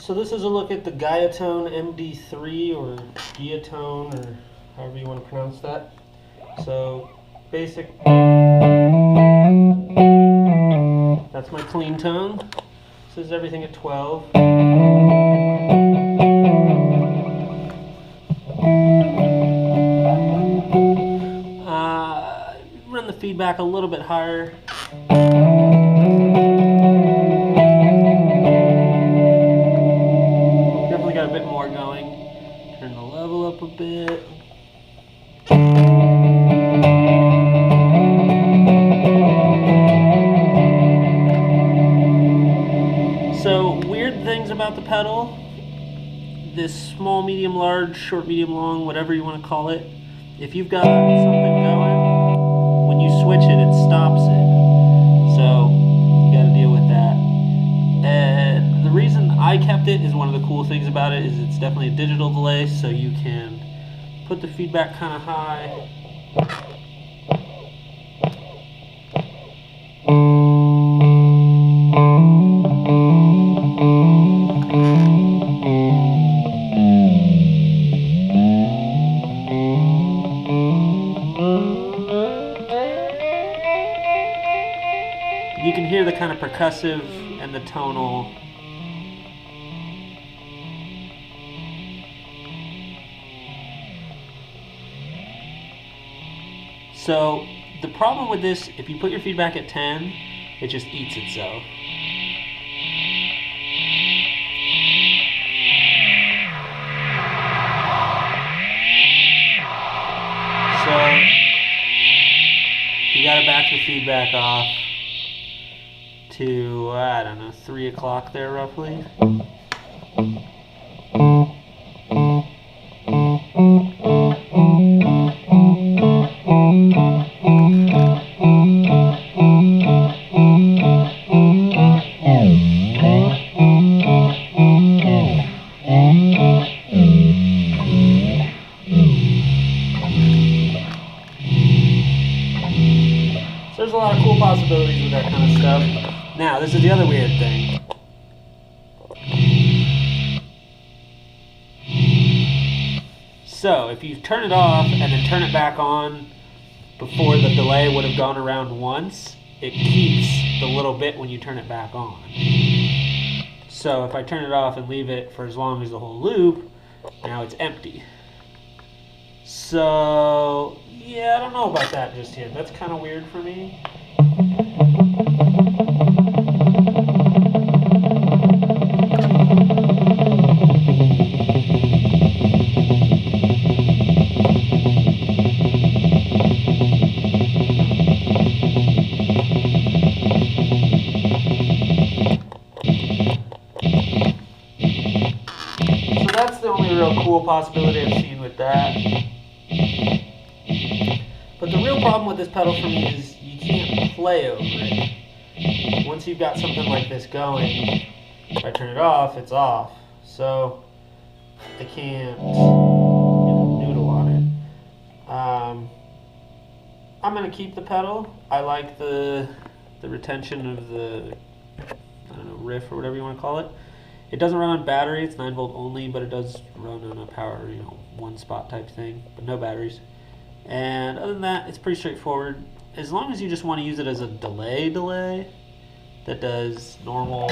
So this is a look at the Guyatone MD3 or Guyatone or however you want to pronounce that. So basic, that's my clean tone. This is everything at 12. Run the feedback a little bit higher. Definitely got a bit more going. Turn the level up a bit. So, weird things about the pedal. This small, medium, large, short, medium, long, whatever you want to call it. If you've got something going, when you switch it, it stops it. So, you got to deal with that. And the reason I kept it is one of the cool things about it is it's definitely a digital delay, so you can put the feedback kind of high. You can hear the kind of percussive and the tonal. So the problem with this, if you put your feedback at 10, it just eats itself. So you gotta back the feedback off to, I don't know, 3 o'clock there roughly. So there's a lot of cool possibilities with that kind of stuff. Now, this is the other weird thing. So, if you turn it off and then turn it back on before the delay would have gone around once, it keeps the little bit when you turn it back on. So, if I turn it off and leave it for as long as the whole loop, now it's empty. So, yeah, I don't know about that just yet. That's kind of weird for me. So that's the only real cool possibility I've seen with that. But the real problem with this pedal for me is you can't play over it. Once you've got something like this going, if I turn it off, it's off. So I can't noodle on it. I'm going to keep the pedal. I like the retention of the, I don't know, riff or whatever you want to call it. It doesn't run on battery, it's 9 volt only, but it does run on a power, one spot type thing, but no batteries. And other than that, it's pretty straightforward. As long as you just want to use it as a delay that does normal.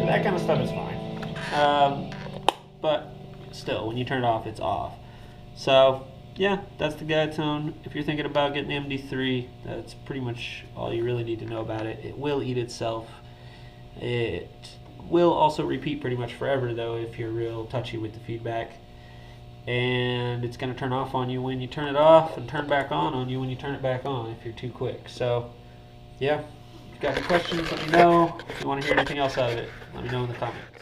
That kind of stuff is fine. But still, when you turn it off, it's off. So yeah, that's the Guyatone. If you're thinking about getting the MD3, that's pretty much all you really need to know about it. It will eat itself. It will also repeat pretty much forever though if you're real touchy with the feedback. And it's going to turn off on you when you turn it off and turn back on you when you turn it back on if you're too quick. So yeah, if you've got any questions, let me know. If you want to hear anything else out of it, let me know in the comments.